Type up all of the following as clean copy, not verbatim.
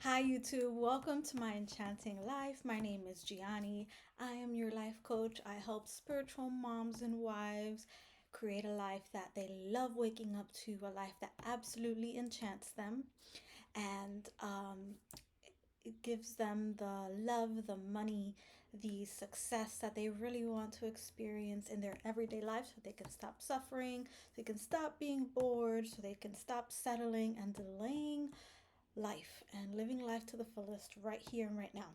Hi, YouTube. Welcome to my enchanting life. My name is Gianni. I am your life coach. I help spiritual moms and wives create a life that they love waking up to, a life that absolutely enchants them, and it gives them the love, the money, the success that they really want to experience in their everyday life so they can stop suffering, so they can stop being bored, so they can stop settling and delaying life and living life to the fullest right here and right now.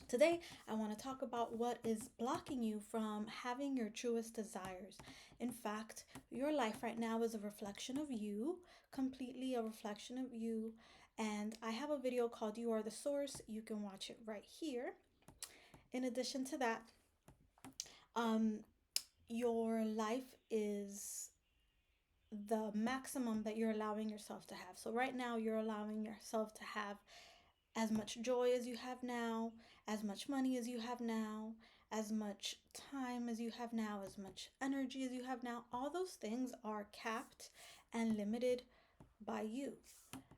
Today, I want to talk about what is blocking you from having your truest desires. In fact, your life right now is a reflection of you, completely a reflection of you. And I have a video called You Are the Source. You can watch it right here. In addition to that, um, your life is the maximum that you're allowing yourself to have. So right now you're allowing yourself to have as much joy as you have now, as much money as you have now, as much time as you have now, as much energy as you have now. All those things are capped and limited by you.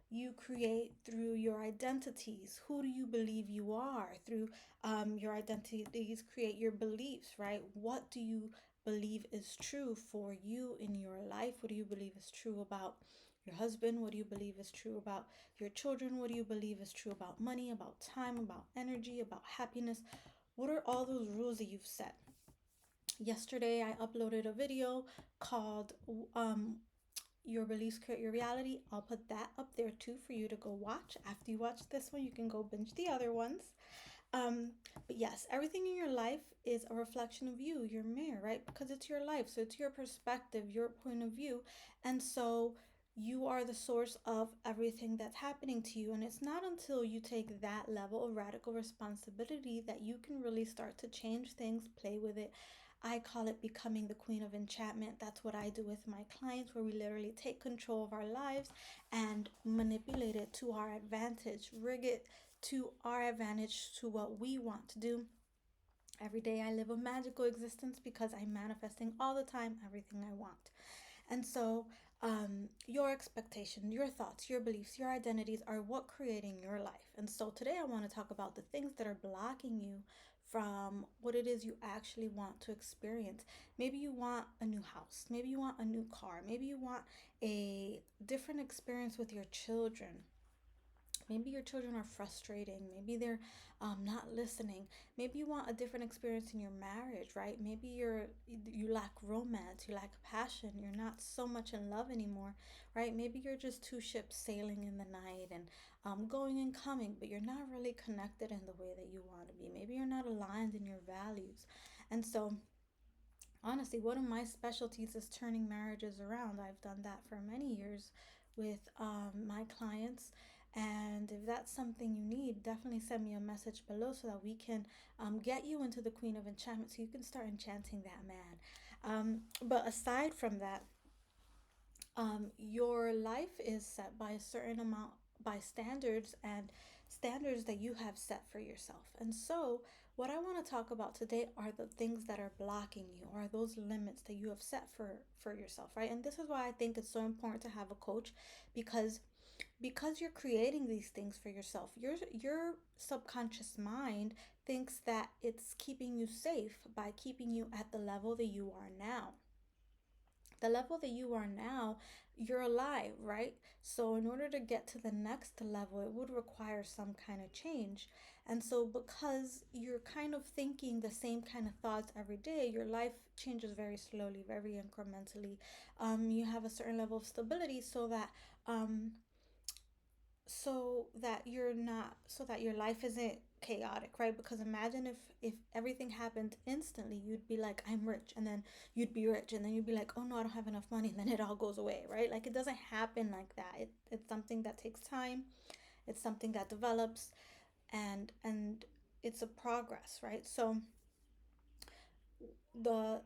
You create through your identities. Who do you believe you are? Through your identities, create your beliefs, right? What do you believe is true for you in your life? What do you believe is true about your husband? What do you believe is true about your children? What do you believe is true about money, about time, about energy, about happiness? What are all those rules that you've set? Yesterday, I uploaded a video called Your Beliefs Create Your Reality. I'll put that up there too for you to go watch. After you watch this one, you can go binge the other ones. But yes, everything in your life is a reflection of you, your mirror, right? Because it's your life. So it's your perspective, your point of view. And so you are the source of everything that's happening to you. And it's not until you take that level of radical responsibility that you can really start to change things, play with it. I call it becoming the Queen of Enchantment. That's what I do with my clients, where we literally take control of our lives and manipulate it to our advantage, rig it to our advantage, to what we want to do. Every day I live a magical existence because I'm manifesting all the time everything I want. And so, your expectation, your thoughts, your beliefs, your identities are what creating your life. And so today I want to talk about the things that are blocking you from what it is you actually want to experience. Maybe you want a new house, maybe you want a new car, maybe you want a different experience with your children. Maybe your children are frustrating. Maybe they're not listening. Maybe you want a different experience in your marriage, right? Maybe you lack romance, you lack passion, you're not so much in love anymore, right? Maybe you're just two ships sailing in the night and going and coming, but you're not really connected in the way that you want to be. Maybe you're not aligned in your values. And so, honestly, one of my specialties is turning marriages around. I've done that for many years with my clients. And if that's something you need, definitely send me a message below so that we can get you into the Queen of Enchantment so you can start enchanting that man. But aside from that, your life is set by a certain amount, by standards, and standards that you have set for yourself. And so what I want to talk about today are the things that are blocking you, or those limits that you have set for yourself, right? And this is why I think it's so important to have a coach, because you're creating these things for yourself. Your subconscious mind thinks that it's keeping you safe by keeping you at the level that you are now. The level that you are now, you're alive, right? So in order to get to the next level, it would require some kind of change. And so because you're kind of thinking the same kind of thoughts every day, your life changes very slowly, very incrementally. You have a certain level of stability um, so that your life isn't chaotic, right? Because imagine if everything happened instantly, you'd be like, I'm rich, and then you'd be rich, and then you'd be like, oh no, I don't have enough money, and then it all goes away, right? Like, it doesn't happen like that. It's something that takes time. It's something that develops, and it's a progress, right? So the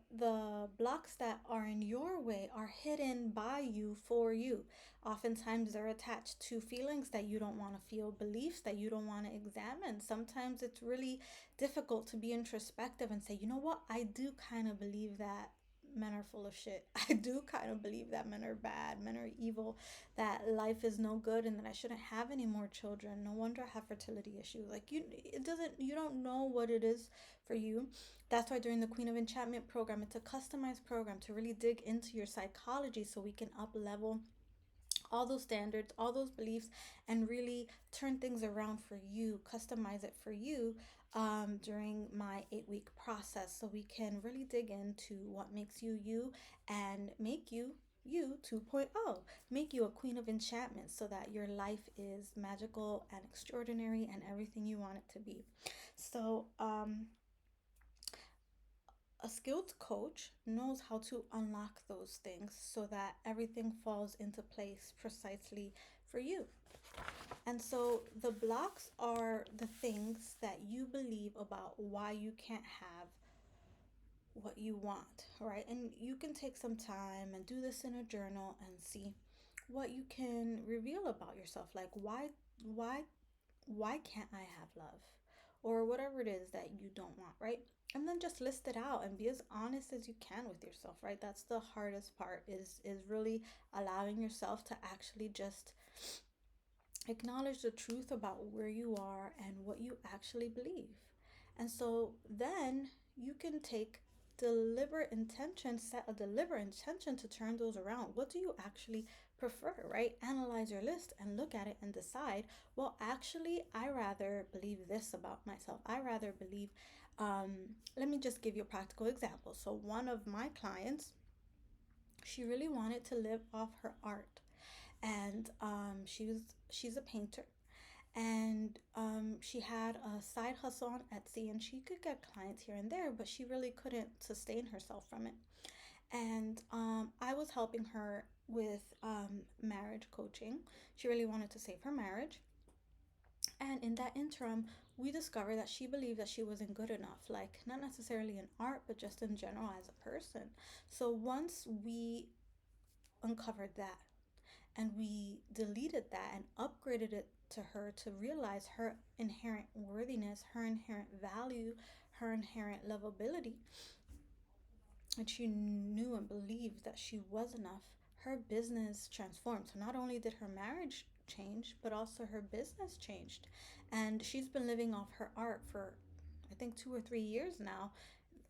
blocks that are in your way are hidden by you, for you. Oftentimes they're attached to feelings that you don't want to feel, beliefs that you don't want to examine. Sometimes it's really difficult to be introspective and say, you know what, I do kind of believe that men are full of shit. I do kind of believe that men are bad, men are evil, that life is no good, and that I shouldn't have any more children. No wonder I have fertility issues. Like it doesn't. You don't know what it is for you. That's why during the Queen of Enchantment program, it's a customized program to really dig into your psychology, so we can up level all those standards, all those beliefs, and really turn things around for you, customize it for you during my 8 week process. So we can really dig into what makes you you and make you 2.0, make you a queen of enchantment so that your life is magical and extraordinary and everything you want it to be. So, a skilled coach knows how to unlock those things so that everything falls into place precisely for you. And so the blocks are the things that you believe about why you can't have what you want, right? And you can take some time and do this in a journal and see what you can reveal about yourself. Like why why can't I have love? Or whatever it is that you don't want, right? And then just list it out and be as honest as you can with yourself, right? That's the hardest part, is really allowing yourself to actually just acknowledge the truth about where you are and what you actually believe. And so then you can take deliberate intention, set a deliberate intention to turn those around. What do you actually prefer, right? Analyze your list and look at it and decide, well, actually, I rather believe this about myself. I rather believe, let me just give you a practical example. So, one of my clients, she really wanted to live off her art, and she's a painter, and she had a side hustle on Etsy, and she could get clients here and there, but she really couldn't sustain herself from it. And I was helping her with marriage coaching. She really wanted to save her marriage, and in that interim, we discovered that she believed that she wasn't good enough, like not necessarily in art, but just in general as a person. So once we uncovered that, and we deleted that and upgraded it to her to realize her inherent worthiness, her inherent value, her inherent lovability, and she knew and believed that she was enough, her business transformed. So not only did her marriage change, but also her business changed. And she's been living off her art for, I think, 2 or 3 years now.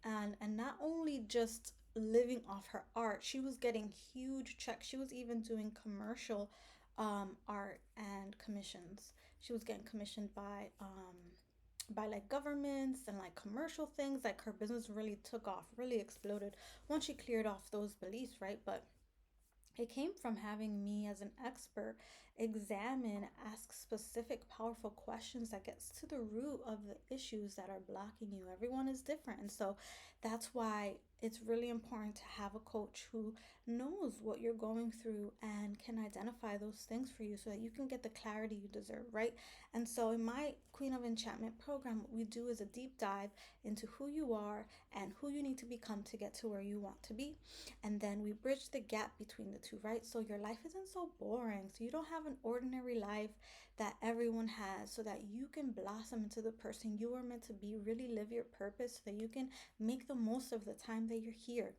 And not only just living off her art, she was getting huge checks. She was even doing commercial art and commissions. She was getting commissioned by like governments and like commercial things. Like her business really took off, really exploded once she cleared off those beliefs, right? But it came from having me as an expert examine, ask specific, powerful questions that gets to the root of the issues that are blocking you. Everyone is different. And so that's why it's really important to have a coach who knows what you're going through and can identify those things for you so that you can get the clarity you deserve, right? And so in my Queen of Enchantment program, what we do is a deep dive into who you are and who you need to become to get to where you want to be. And then we bridge the gap between the two, right? So your life isn't so boring, so you don't have an ordinary life that everyone has, so that you can blossom into the person you are meant to be, really live your purpose, so that you can make the most of the time that you're here,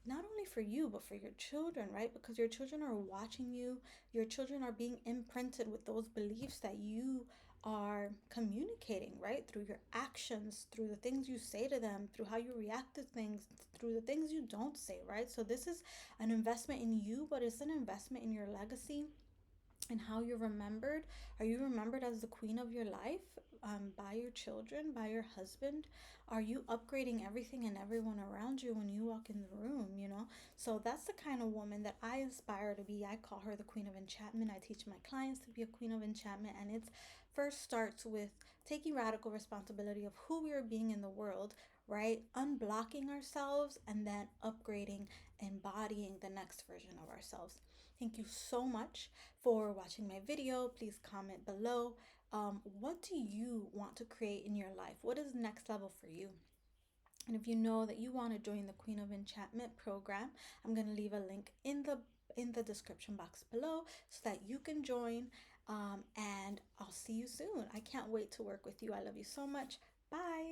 not only for you but for your children, right? Because your children are watching you, your children are being imprinted with those beliefs that you are communicating, right? Through your actions, through the things you say to them, through how you react to things, through the things you don't say, right? So this is an investment in you, but it's an investment in your legacy and how you're remembered. Are you remembered as the queen of your life, by your children, by your husband? Are you upgrading everything and everyone around you when you walk in the room, you know? So that's the kind of woman that I aspire to be. I call her the Queen of Enchantment. I teach my clients to be a Queen of Enchantment, and it first starts with taking radical responsibility of who we are being in the world, right? Unblocking ourselves and then upgrading, embodying the next version of ourselves. Thank you so much for watching my video. Please comment below. What do you want to create in your life? What is next level for you? And if you know that you want to join the Queen of Enchantment program, I'm going to leave a link in the description box below so that you can join. And I'll see you soon. I can't wait to work with you. I love you so much. Bye.